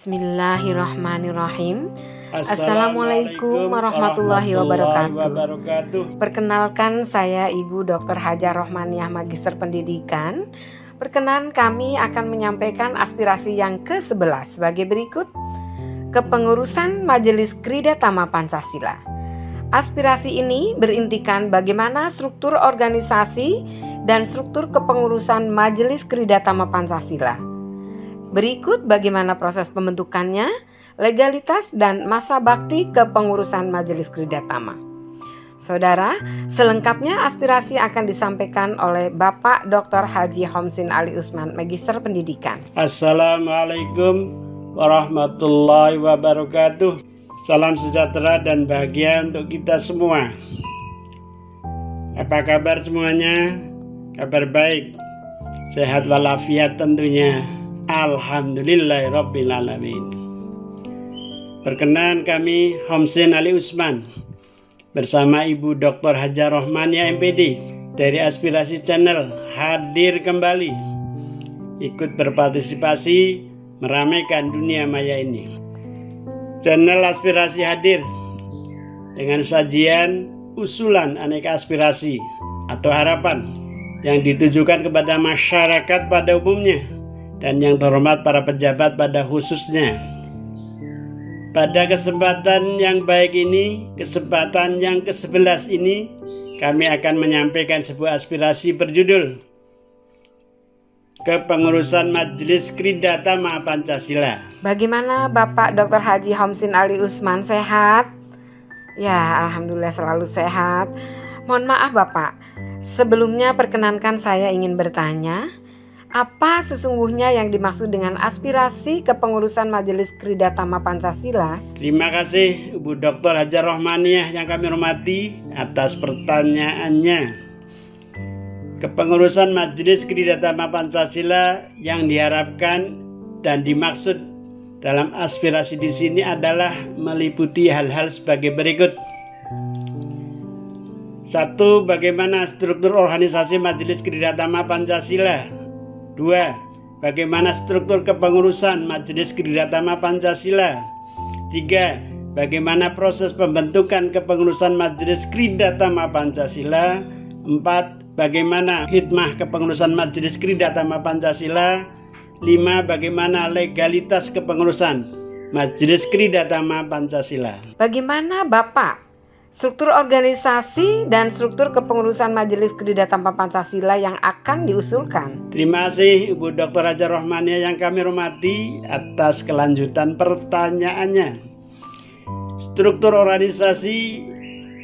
Bismillahirrahmanirrahim. Assalamualaikum warahmatullahi wabarakatuh. Perkenalkan, saya Ibu Dr. Hajar Rohmaniah, Magister Pendidikan. Perkenan kami akan menyampaikan aspirasi yang ke-11 sebagai berikut. Kepengurusan Majelis Krida Tama Pancasila. Aspirasi ini berintikan bagaimana struktur organisasi dan struktur kepengurusan Majelis Krida Tama Pancasila. Berikut bagaimana proses pembentukannya, legalitas dan masa bakti kepengurusan Majelis Krida Tama. Saudara, selengkapnya aspirasi akan disampaikan oleh Bapak Dr. Haji Homsin Ali Usman, Magister Pendidikan. Assalamualaikum warahmatullahi wabarakatuh. Salam sejahtera dan bahagia untuk kita semua. Apa kabar semuanya? Kabar baik, sehat walafiat tentunya. Alhamdulillahirrabbilalamin. Perkenan kami Homsin Ali Usman bersama Ibu Dr. Hajar Rohmaniah MPD dari Aspirasi Channel hadir kembali ikut berpartisipasi meramaikan dunia maya ini. Channel Aspirasi hadir dengan sajian usulan aneka aspirasi atau harapan yang ditujukan kepada masyarakat pada umumnya dan yang terhormat para pejabat pada khususnya. Pada kesempatan yang baik ini, kesempatan yang ke-11 ini, kami akan menyampaikan sebuah aspirasi berjudul Kepengurusan Majelis Krida Tama Pancasila. Bagaimana Bapak Dr. Haji Homsin Ali Usman, sehat? Ya, alhamdulillah selalu sehat. Mohon maaf Bapak, sebelumnya perkenankan saya ingin bertanya, apa sesungguhnya yang dimaksud dengan aspirasi kepengurusan Majelis Krida Tama Pancasila? Terima kasih Ibu Dr. Hajar Rohmaniah yang kami hormati atas pertanyaannya. Kepengurusan Majelis Krida Tama Pancasila yang diharapkan dan dimaksud dalam aspirasi di sini adalah meliputi hal-hal sebagai berikut. 1. Bagaimana struktur organisasi Majelis Krida Tama Pancasila? 2. Bagaimana struktur kepengurusan Majelis Krida Tama Pancasila? 3. Bagaimana proses pembentukan kepengurusan Majelis Krida Tama Pancasila? 4. Bagaimana hikmah kepengurusan Majelis Krida Tama Pancasila? 5. Bagaimana legalitas kepengurusan Majelis Krida Tama Pancasila? Bagaimana Bapak struktur organisasi dan struktur kepengurusan Majelis Krida Tama Pancasila yang akan diusulkan? Terima kasih Ibu Dr. Hajar Rohmaniah yang kami hormati atas kelanjutan pertanyaannya. Struktur organisasi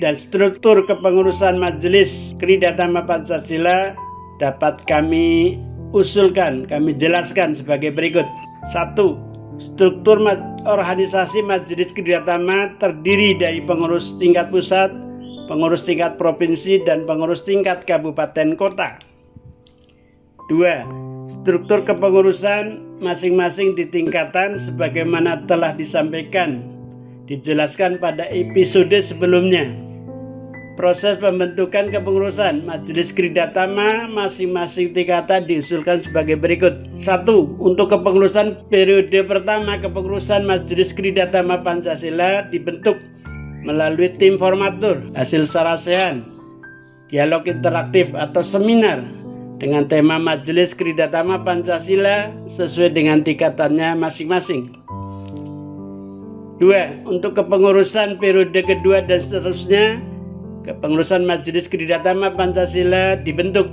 dan struktur kepengurusan Majelis Krida Tama Pancasila dapat kami usulkan, kami jelaskan sebagai berikut. 1. Struktur organisasi Majelis Krida Tama terdiri dari pengurus tingkat pusat, pengurus tingkat provinsi, dan pengurus tingkat kabupaten kota. 2. Struktur kepengurusan masing-masing di tingkatan sebagaimana telah dijelaskan pada episode sebelumnya. Proses pembentukan kepengurusan Majelis Krida Tama masing-masing tingkatan diusulkan sebagai berikut. 1. Untuk kepengurusan periode pertama, kepengurusan Majelis Krida Tama Pancasila dibentuk melalui tim formatur, hasil sarasehan, dialog interaktif atau seminar dengan tema Majelis Krida Tama Pancasila sesuai dengan tingkatannya masing-masing. 2. Untuk kepengurusan periode kedua dan seterusnya, kepengurusan Majelis Krida Tama Pancasila dibentuk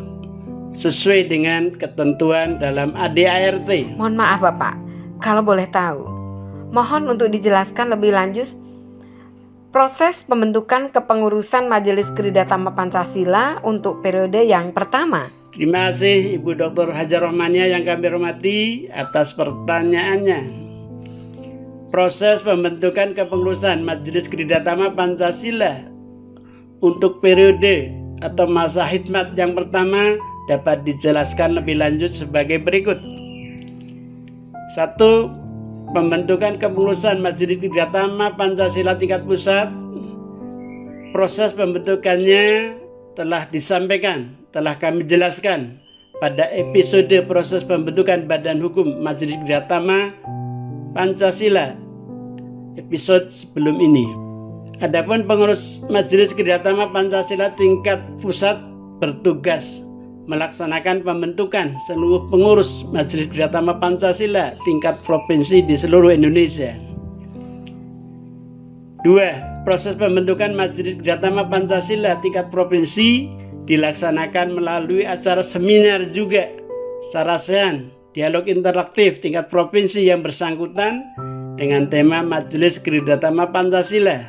sesuai dengan ketentuan dalam ADART. Mohon maaf Bapak, kalau boleh tahu, mohon untuk dijelaskan lebih lanjut proses pembentukan kepengurusan Majelis Krida Tama Pancasila untuk periode yang pertama. Terima kasih Ibu Dr. Hajar Rohmaniah yang kami hormati atas pertanyaannya. Proses pembentukan kepengurusan Majelis Krida Tama Pancasila untuk periode atau masa khidmat yang pertama dapat dijelaskan lebih lanjut sebagai berikut. 1. Pembentukan kepengurusan Majelis Krida Tama Pancasila tingkat pusat. Proses pembentukannya telah disampaikan, telah kami jelaskan pada episode proses pembentukan Badan Hukum Majelis Krida Tama Pancasila episode sebelum ini. Adapun pengurus Majelis Kerjasama Pancasila tingkat pusat bertugas melaksanakan pembentukan seluruh pengurus Majelis Kerjasama Pancasila tingkat provinsi di seluruh Indonesia. 2. Proses pembentukan Majelis Kerjasama Pancasila tingkat provinsi dilaksanakan melalui acara seminar juga sarasehan dialog interaktif tingkat provinsi yang bersangkutan dengan tema Majelis Kerjasama Pancasila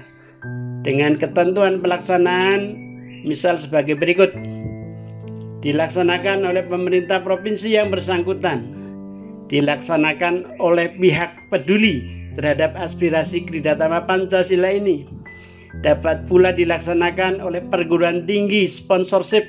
dengan ketentuan pelaksanaan misal sebagai berikut. Dilaksanakan oleh pemerintah provinsi yang bersangkutan, dilaksanakan oleh pihak peduli terhadap aspirasi kerjasama Pancasila ini, dapat pula dilaksanakan oleh perguruan tinggi sponsorship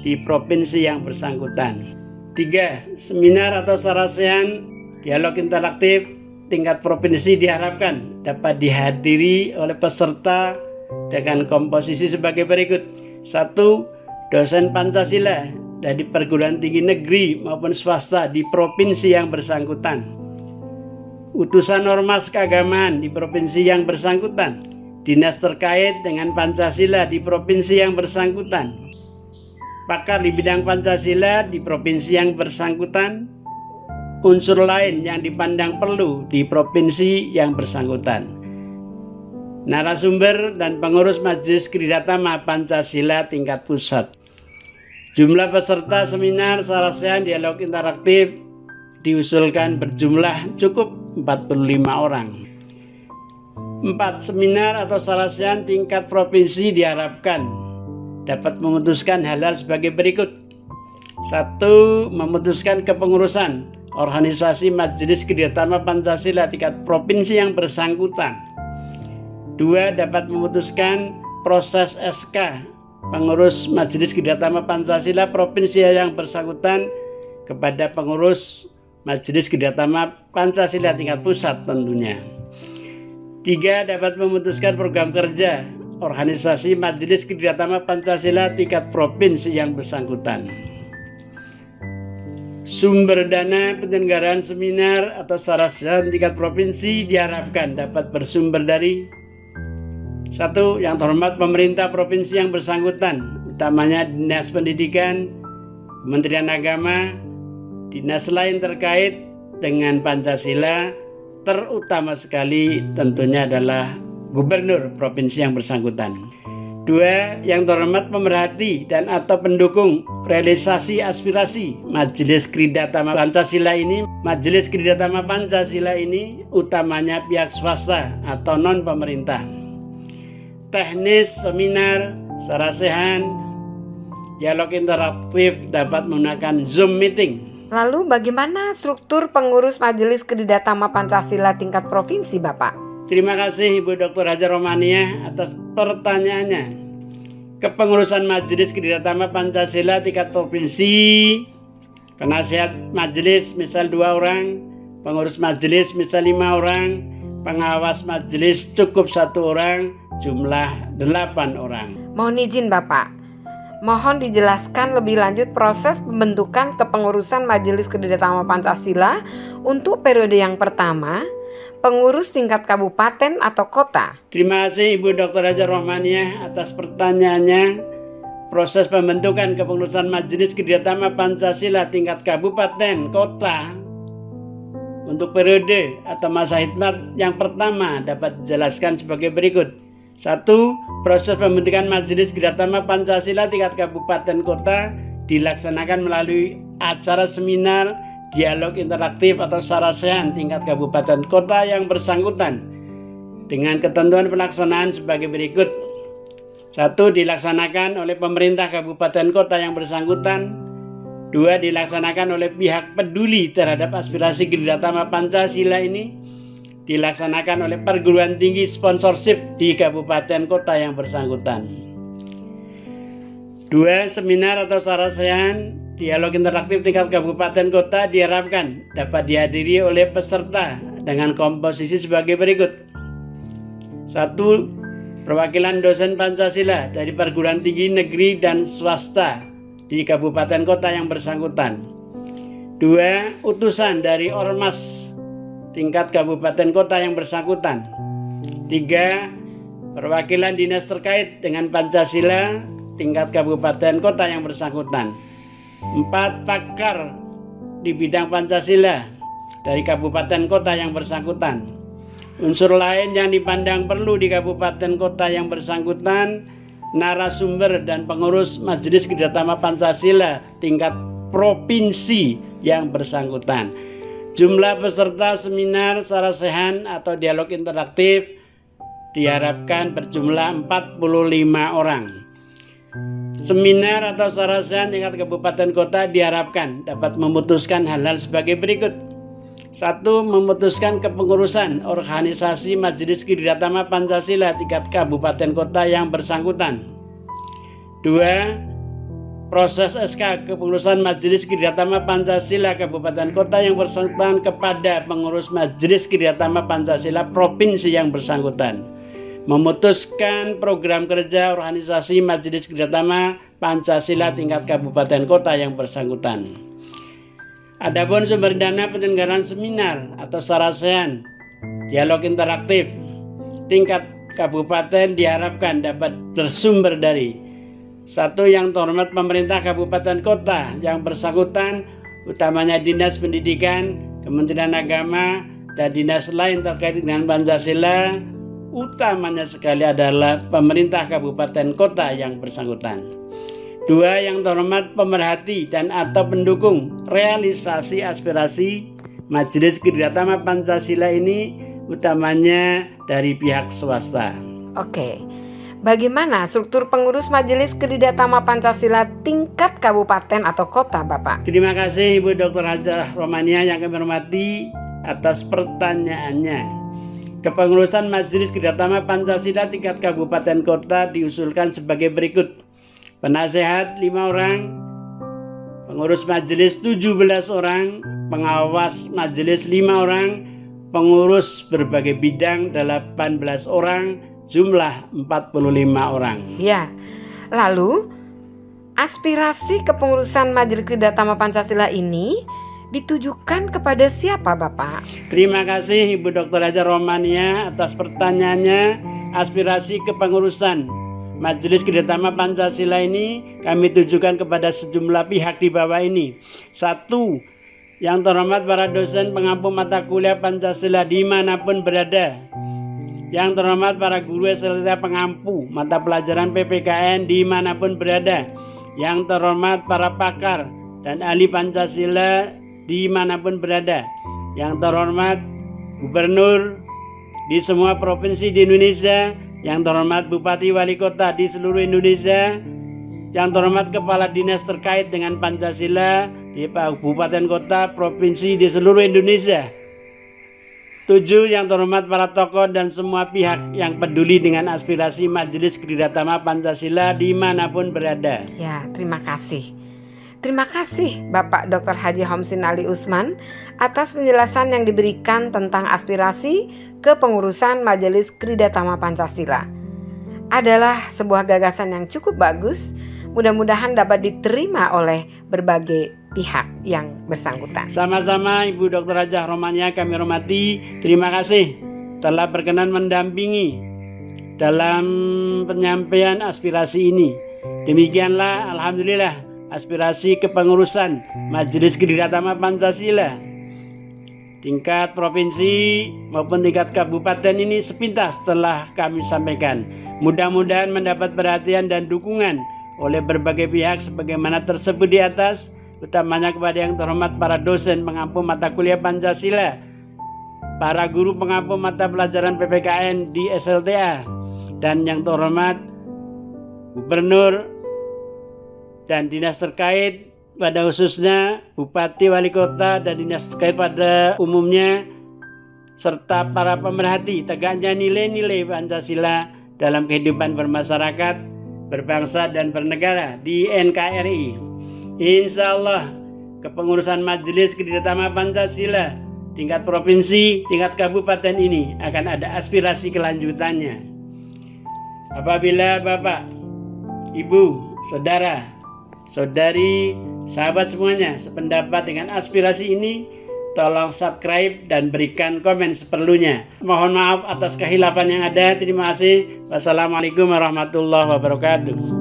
di provinsi yang bersangkutan. 3. Seminar atau sarasehan dialog interaktif tingkat provinsi diharapkan dapat dihadiri oleh peserta dengan komposisi sebagai berikut. 1. Dosen Pancasila dari perguruan tinggi negeri maupun swasta di provinsi yang bersangkutan, utusan ormas keagamaan di provinsi yang bersangkutan, dinas terkait dengan Pancasila di provinsi yang bersangkutan, pakar di bidang Pancasila di provinsi yang bersangkutan, unsur lain yang dipandang perlu di provinsi yang bersangkutan. Narasumber dan pengurus Majelis Kerjasama Pancasila tingkat pusat. Jumlah peserta seminar sarasehan dialog interaktif diusulkan berjumlah cukup 45 orang. 4. Seminar atau sarasehan tingkat provinsi diharapkan dapat memutuskan hal-hal sebagai berikut. 1. Memutuskan kepengurusan organisasi Majelis Kerjasama Pancasila tingkat provinsi yang bersangkutan. 2. Dapat memutuskan proses SK pengurus Majelis Kerjasama Pancasila provinsi yang bersangkutan kepada pengurus Majelis Kerjasama Pancasila tingkat pusat tentunya. 3. Dapat memutuskan program kerja organisasi Majelis Kerjasama Pancasila tingkat provinsi yang bersangkutan. Sumber dana penyelenggaraan seminar atau sarasehan tingkat provinsi diharapkan dapat bersumber dari 1. Yang terhormat pemerintah provinsi yang bersangkutan, utamanya Dinas Pendidikan, Kementerian Agama, dinas lain terkait dengan Pancasila, terutama sekali tentunya adalah Gubernur provinsi yang bersangkutan. 2. Yang terhormat pemerhati dan atau pendukung realisasi aspirasi Majelis Kerjasama Pancasila ini. Majelis Kerjasama Pancasila ini utamanya pihak swasta atau non pemerintah. Teknis seminar, sarasehan, dialog interaktif dapat menggunakan Zoom meeting. Lalu bagaimana struktur pengurus Majelis Kerjasama Pancasila tingkat provinsi, Bapak? Terima kasih Ibu Dr. Hajar Rohmaniah atas pertanyaannya. Kepengurusan Majelis Kerjasama Pancasila tingkat provinsi, penasihat majelis misal 2 orang, pengurus majelis misal 5 orang, pengawas majelis cukup 1 orang, jumlah 8 orang. Mohon izin Bapak, mohon dijelaskan lebih lanjut proses pembentukan kepengurusan Majelis Kerjasama Pancasila untuk periode yang pertama, pengurus tingkat kabupaten atau kota. Terima kasih Ibu Dr. Hajar Rohmaniah atas pertanyaannya. Proses pembentukan kepengurusan Majelis Kerjasama Pancasila tingkat kabupaten kota untuk periode atau masa khidmat yang pertama dapat dijelaskan sebagai berikut. 1. Proses pembentukan Majelis Kerjasama Pancasila tingkat kabupaten kota dilaksanakan melalui acara seminar dialog interaktif atau sarasehan tingkat kabupaten kota yang bersangkutan dengan ketentuan pelaksanaan sebagai berikut. 1. Dilaksanakan oleh pemerintah kabupaten kota yang bersangkutan. 2. Dilaksanakan oleh pihak peduli terhadap aspirasi kerjasama Pancasila ini. Dilaksanakan oleh perguruan tinggi sponsorship di kabupaten kota yang bersangkutan. 2. Seminar atau sarasehan dialog interaktif tingkat kabupaten kota diharapkan dapat dihadiri oleh peserta dengan komposisi sebagai berikut. 1. Perwakilan dosen Pancasila dari perguruan tinggi negeri dan swasta di kabupaten kota yang bersangkutan. 2. Utusan dari ormas tingkat kabupaten kota yang bersangkutan. 3. Perwakilan dinas terkait dengan Pancasila tingkat kabupaten kota yang bersangkutan. 4. Pakar di bidang Pancasila dari kabupaten kota yang bersangkutan. Unsur lain yang dipandang perlu di kabupaten kota yang bersangkutan, narasumber dan pengurus Majelis Kerjasama Pancasila tingkat provinsi yang bersangkutan. Jumlah peserta seminar sarasehan atau dialog interaktif diharapkan berjumlah 45 orang. Seminar atau sarasehan tingkat kabupaten kota diharapkan dapat memutuskan hal-hal sebagai berikut. 1. Memutuskan kepengurusan organisasi Majelis Kerjasama Pancasila tingkat kabupaten kota yang bersangkutan. 2. Proses SK kepengurusan Majelis Kerjasama Pancasila kabupaten kota yang bersangkutan kepada pengurus Majelis Kerjasama Pancasila provinsi yang bersangkutan. Memutuskan program kerja organisasi Majelis Kerjasama Pancasila tingkat kabupaten kota yang bersangkutan. Adapun sumber dana penyelenggaraan seminar atau sarasehan dialog interaktif tingkat kabupaten diharapkan dapat bersumber dari 1. Yang terhormat pemerintah kabupaten kota yang bersangkutan, utamanya Dinas Pendidikan, Kementerian Agama, dan dinas lain terkait dengan Pancasila, utamanya sekali adalah pemerintah kabupaten kota yang bersangkutan. 2. Yang terhormat pemerhati dan atau pendukung realisasi aspirasi Majelis Kerjasama Pancasila ini, utamanya dari pihak swasta. Oke, bagaimana struktur pengurus Majelis Kerjasama Pancasila tingkat kabupaten atau kota, Bapak? Terima kasih Ibu Dr. Hajah Rohmaniah yang kami hormati atas pertanyaannya. Kepengurusan Majelis Kerjasama Pancasila tingkat kabupaten kota diusulkan sebagai berikut. Penasehat 5 orang, pengurus majelis 17 orang, pengawas majelis 5 orang, pengurus berbagai bidang 18 orang, jumlah 45 orang. Ya, lalu aspirasi kepengurusan Majelis Kerjasama Pancasila ini ditujukan kepada siapa, Bapak? Terima kasih Ibu Dr. Hajah Rohmaniah atas pertanyaannya. Aspirasi kepengurusan Majelis Kerjasama Pancasila ini kami tujukan kepada sejumlah pihak di bawah ini. 1. Yang terhormat para dosen pengampu mata kuliah Pancasila dimanapun berada. Yang terhormat para guru SLTA pengampu mata pelajaran PPKN dimanapun berada. Yang terhormat para pakar dan ahli Pancasila dimanapun berada. Yang terhormat gubernur di semua provinsi di Indonesia. Yang terhormat Bupati Wali Kota di seluruh Indonesia, yang terhormat Kepala Dinas terkait dengan Pancasila di Kabupaten Kota Provinsi di seluruh Indonesia. 7. Yang terhormat para tokoh dan semua pihak yang peduli dengan aspirasi Majelis Kerjasama Pancasila dimanapun berada. Ya, terima kasih. Terima kasih Bapak Dr. Haji Homsin Ali Usman atas penjelasan yang diberikan tentang aspirasi kepengurusan Majelis Kerjasama Pancasila. Adalah sebuah gagasan yang cukup bagus, mudah-mudahan dapat diterima oleh berbagai pihak yang bersangkutan. Sama-sama Ibu Dr. Hajah Rohmaniah kami hormati, terima kasih telah berkenan mendampingi dalam penyampaian aspirasi ini. Demikianlah alhamdulillah aspirasi kepengurusan Majelis Kerjasama Pancasila tingkat provinsi maupun tingkat kabupaten ini sepintas telah kami sampaikan. Mudah-mudahan mendapat perhatian dan dukungan oleh berbagai pihak sebagaimana tersebut di atas, utamanya kepada yang terhormat para dosen pengampu mata kuliah Pancasila, para guru pengampu mata pelajaran PPKN di SLTA, dan yang terhormat gubernur dan dinas terkait, pada khususnya Bupati, Wali Kota, dan dinas terkait pada umumnya, serta para pemerhati tegaknya nilai-nilai Pancasila dalam kehidupan bermasyarakat, berbangsa, dan bernegara di NKRI. Insya Allah kepengurusan Majelis Kerjasama Pancasila tingkat provinsi, tingkat kabupaten ini akan ada aspirasi kelanjutannya. Apabila Bapak, Ibu, Saudara, Saudari, sahabat semuanya sependapat dengan aspirasi ini, tolong subscribe dan berikan komen seperlunya. Mohon maaf atas kehilafan yang ada. Terima kasih. Wassalamualaikum warahmatullahi wabarakatuh.